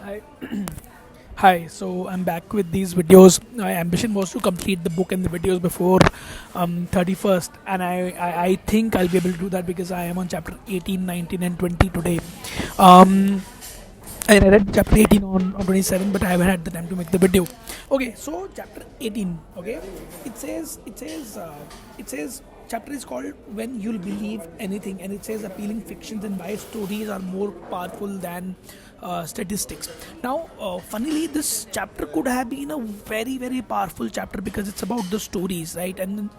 Hi. Hi, so I'm back with these videos. My ambition was to complete the book and the videos before 31st, and I think I'll be able to do that because I am on chapter 18, 19, and 20 today. Um, I read chapter 18 on 27, but I haven't had the time to make the video. Okay, so chapter 18. Okay, it says chapter is called "When You'll Believe Anything," and it says appealing fictions and why stories are more powerful than statistics. Now, funnily, this chapter could have been a very powerful chapter because it's about the stories, right? And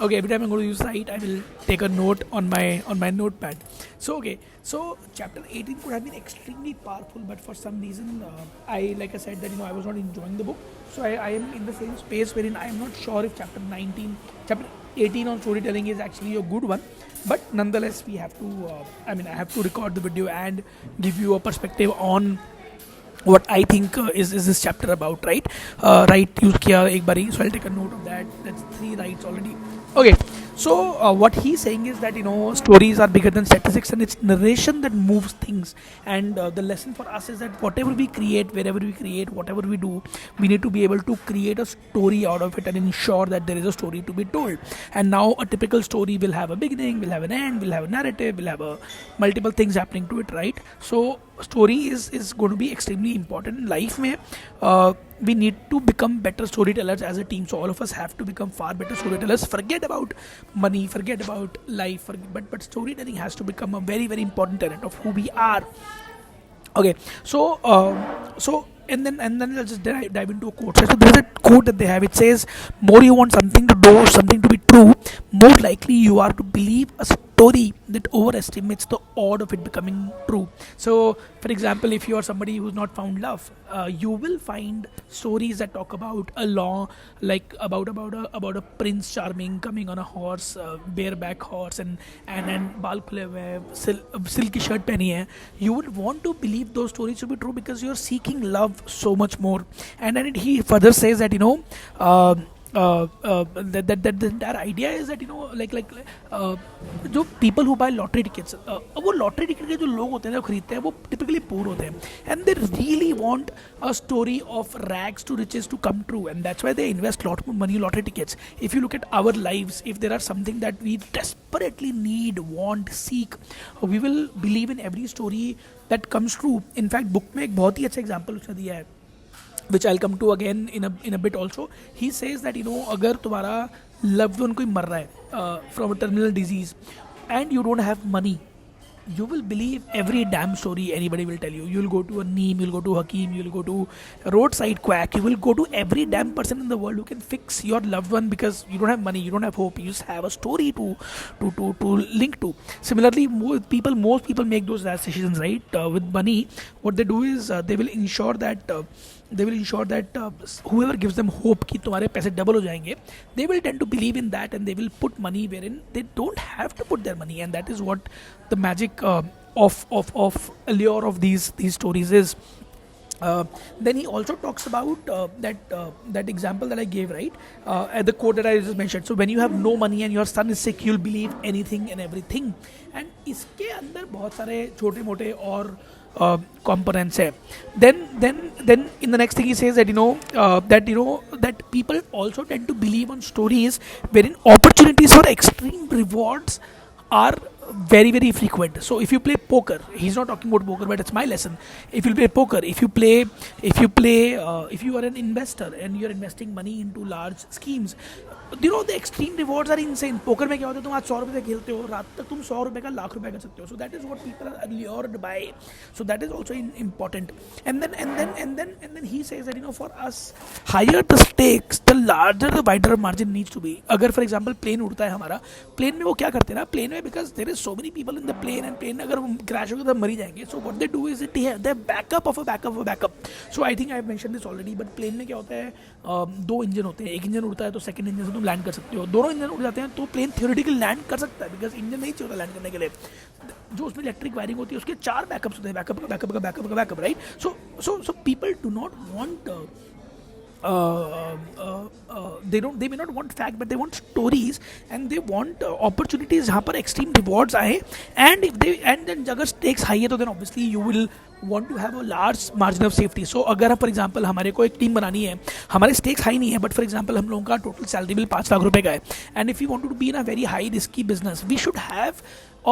okay, every time I'm going to use write, I will take a note on my notepad. So okay, so chapter 18 could have been extremely powerful, but for some reason, I like I said that I was not enjoying the book. So I am in the same space wherein I am not sure if chapter 18 on storytelling is actually a good one. But nonetheless, we have to. I have to record the video and give you a perspective on what I think is this chapter about, right? Right use किया एक बारी, so I'll take a note of that. That's 3 rights already. Okay, so what he's saying is that stories are bigger than statistics, and it's narration that moves things. And the lesson for us is that whatever we create, wherever we create, whatever we do, we need to be able to create a story out of it and ensure that there is a story to be told. And now a typical story will have a beginning, will have an end, will have a narrative, will have a multiple things happening to it, right? So story is going to be extremely important in life mein. We need to become better storytellers as a team, so all of us have to become far better storytellers. Forget about money, forget about life, but storytelling has to become a very important element of who we are. Okay, so and then let's just dive into a quote. So there's a quote that they have. It says, "More you want something to do, something to be true, more likely you are to believe a story that overestimates the odd of it becoming true." So, for example, if you are somebody who's not found love, you will find stories that talk about a law, like about a prince charming coming on a horse, bareback horse, and बाल खुले हुए हैं, silk की shirt पहनी है. You would want to believe those stories to be true because you're seeking love so much more. And then he further says that that the entire idea is that जो people who buy lottery tickets, वो lottery ticket के जो लोग होते हैं जो खरीदते हैं वो typically poor होते हैं, and they really want a story of rags to riches to come true, and that's why they invest lot more money in lottery tickets. If you look at our lives, if there are something that we desperately need, want, seek, we will believe in every story that comes true. In fact, book में एक बहुत ही अच्छा example उसने दिया है, which I'll come to again in a bit also. He says that अगर तुम्हारा loved one कोई मर रहा है from a terminal disease and you don't have money, you will believe every damn story anybody will tell you. You will go to a neem, you will go to Hakim, you will go to a roadside quack, you will go to every damn person in the world who can fix your loved one because you don't have money, you don't have hope, you just have a story to link to. Similarly, most people make those rash decisions, right? With money, what they do is they will ensure that whoever gives them hope कि तुम्हारे पैसे double हो जाएंगे, they will tend to believe in that and they will put money wherein they don't have to put their money, and that is what the magic of allure of these stories is. Then he also talks about that example that I gave, right? At the quote that I just mentioned. So when you have no money and your son is sick, you'll believe anything and everything. And इसके अंदर बहुत सारे छोटे मोटे और components है. Then in the next thing he says that that people also tend to believe on stories wherein opportunities for extreme rewards are very frequent. So if you play poker, he's not talking about poker, but it's my lesson. If you play poker, if you are an investor and you're investing money into large schemes, the extreme rewards are insane. Poker में क्या होता है, तुम आज 100 रुपए से खेलते हो, रात तक तुम 100 रुपए का लाख रुपए कर सकते हो. So that is what people are allured by. So that is also important. And then he says that for us, higher the stakes, the larger the wider margin needs to be. अगर for example plane उड़ता है हमारा, plane में वो क्या करते हैं ना, plane में because there is so many people in the plane and plane अगर crash होगा तो मर ही जाएंगे. So what they do is they have their backup of a backup of a backup. So I think I have mentioned this already, but plane में क्या होता है, 2 engine होते हैं, एक इंजन उड़ता है तो सेकंड इंजन से तुम लैंड कर सकते हो. दोनों इंजन उड़ जाते हैं तो प्लेन थियोरेटिकली लैंड कर सकता है बिकॉज इंजन नहीं चाहिए होता लैंड करने के लिए. जो उसमें इलेक्ट्रिक वायरिंग होती है उसके 4 बैकअप्स होते हैं, backup, right? So people do not want they may not want fact, but they want stories and they want opportunities जहाँ पर extreme rewards आए. And if they and then अगर stakes high है तो then obviously you will want to have a large margin of safety. So अगर for example हमारे को एक टीम बनानी है, हमारे स्टेक्स हाई नहीं है, बट फॉर एग्जांपल हम लोगों का टोटल सैलरी बिल 5 लाख रुपए का है, and if you want to be in a very high risky business, we should have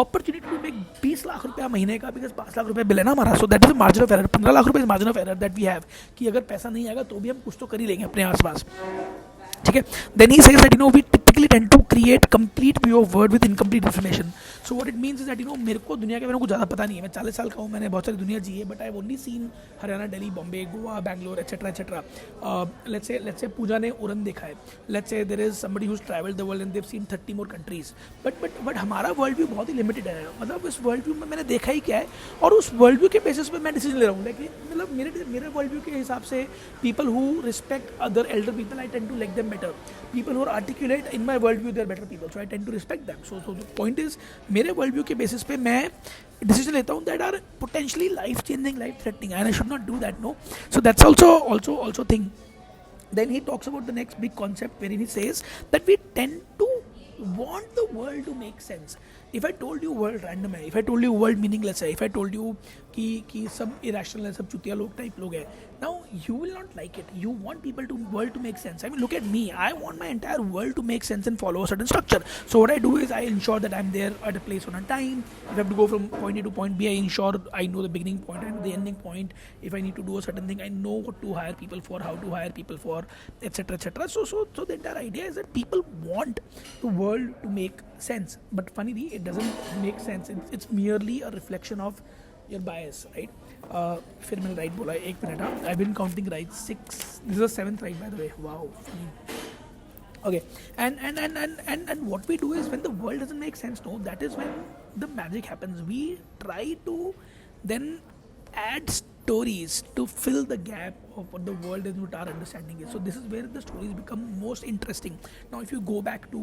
opportunity to make 20 lakh रुपया महीने का, बिकॉज 5 लाख रुपये बिल है ना हमारा. So that is margin of error. 15 lakh रुपये is margin of error that we have, कि अगर पैसा नहीं आएगा तो भी हम कुछ तो कर ही लेंगे अपने आसपास. ठीक है. Then he says that we typically tend to create complete view of world with incomplete information. So what it means is that मेरे को दुनिया के बारे में कुछ ज़्यादा पता नहीं है. मैं 40 साल का हूँ, मैंने बहुत सारी दुनिया जी है, but I have only seen Haryana, Delhi, Bombay, Goa, Bangalore, etcetera etcetera. Let's say Pooja ने उड़न देखा है. Let's say there is somebody who has travelled the world and they have seen 30 more countries. But हमारा वर्ल्ड व्यू बहुत ही लिमिटेड है. मतलब उस वर्ल्ड व्यू में मैंने देखा ही क्या है, और उस वर्ल्ड व्यू के बेसिस पे मैं डिसीजन ले रहा हूँ. लेकिन मतलब मेरे वर्ल्ड व्यू के हिसाब से people who respect other elder people, I tend to like them better. People who are articulate in my world view, they are better people, so I tend to respect them. So the point is, मेरे world view के basis पे मैं decision लेता हूँ that are potentially life changing, life threatening, and I should not do that. No. So that's also thing. Then he talks about the next big concept wherein he says that we tend to want the world to make sense. If I told you world random है, if I told you world meaningless है, if I told you कि सब irrational है, सब चुतिया लोग type लोग हैं, now you will not like it. You want people to world to make sense. I mean, look at me. I want my entire world to make sense and follow a certain structure. So what I do is I ensure that I'm there at a place on a time. If I have to go from point A to point B, I ensure I know the beginning point and the ending point. If I need to do a certain thing, I know what to hire people for, how to hire people for, etc., etc. So the entire idea is that people want the world to make sense, but funnily it doesn't make sense. It's merely a reflection of your bias, right? फिर मैंने right बोला, एक मिनट. हाँ, I been counting right 6. This is 7th right, by the way. Wow. Okay, and what we do is, when the world doesn't make sense, no, that is when the magic happens. We try to then add stories to fill the gap of what the world is, what our understanding is. So this is where the stories become most interesting. Now if you go back to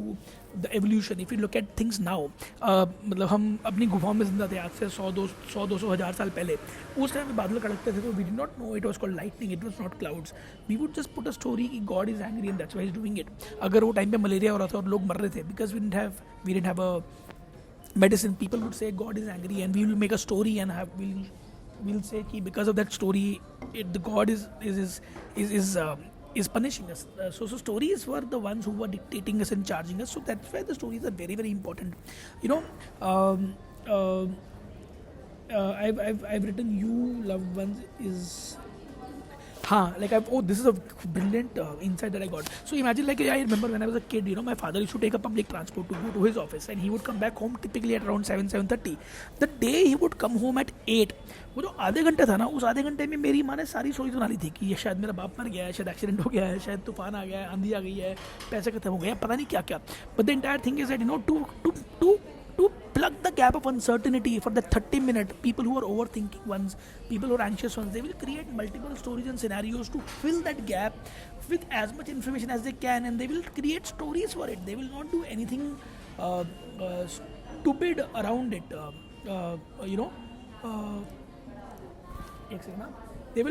the evolution, if you look at things now, मतलब हम अपनी गुफाओं में जिंदा थे आज से 100-200 साल पहले. उस टाइम में बादल कड़कते थे, तो we did not know it was called lightning, it was not clouds. We would just put a story कि God is angry and that's why he's doing it. अगर वो टाइम पे मलेरिया हो रहा था और लोग मर रहे थे, because we didn't have a medicine, people would say God is angry, and we will make a story and we'll say कि because of that story the God is punishing us. So stories were the ones who were dictating us and charging us. So that's why the stories are very, very important. I've written you loved ones is this is a brilliant insight that I got. So imagine, like, I remember when I was a kid, my father used to take a public transport to go to his office, and he would come back home typically at around 7:30. The day he would come home at 8, वो जो आधे घंटे था ना, उस आधे घंटे में मेरी माँ ने सारी स्टोरी सुना ली थी कि ये शायद मेरा बाप मर गया है, शायद एक्सीडेंट हो गया है, शायद तूफान आ गया है, आंधी आ गई है, पैसे खत्म हो गए हैं, पता नहीं क्या क्या. But the entire thing is that to plug the gap of uncertainty for the 30-minute, people who are overthinking ones, people who are anxious ones, they will create multiple stories and scenarios to fill that gap with as much information as they can, and they will create stories for it. They will not do anything stupid around it. एक second, they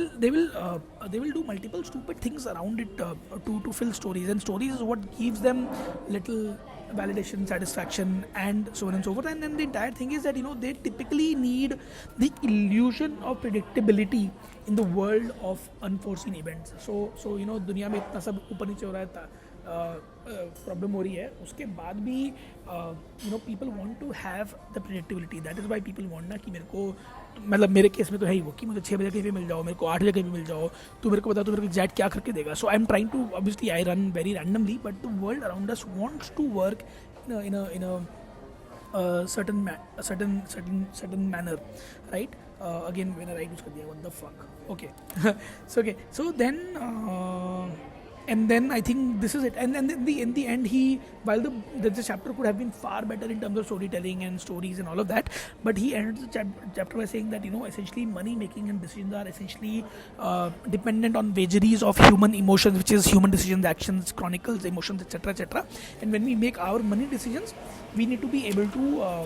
will do multiple stupid things around it to fill stories, and stories is what gives them little validation, satisfaction, and so on and so forth. And then the entire thing is that they typically need the illusion of predictability in the world of unforeseen events. So दुनिया में इतना सब ऊपर नीचे हो रहा है, problem हो रही है, उसके बाद भी people want to have the predictability. That is why people want ना कि मेरे को, मतलब मेरे केस में तो है ही वो कि मुझे 6 बजे कहीं पे मिल जाओ, मेरे को 8 बजे कहीं पे मिल जाओ, तो मेरे को बता, तो मेरे को एग्जैक्ट क्या करके देगा. So I am trying to, obviously I run very randomly, but the world around us wants to work in a certain manner, right? Again when I write use kar diya, what the fuck. Okay. So then and then I think this is it. And then in the end, while the chapter could have been far better in terms of storytelling and stories and all of that, but he ended the chapter by saying that essentially money making and decisions are essentially dependent on vagaries of human emotions, which is human decisions, actions, chronicles, emotions, etc., etc. And when we make our money decisions, we need to be able to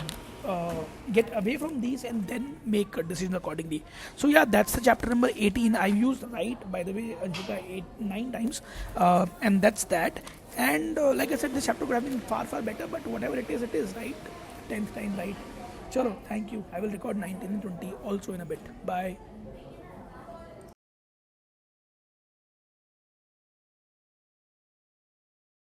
get away from these and then make a decision accordingly. So yeah, that's the chapter number 18. I've used right, by the way, Anjika, 9 times, and that's that. And like I said, this chapter could have been far better, but whatever it is, right? 10th time, right? Chalo, thank you. I will record 19 and 20 also in a bit. Bye.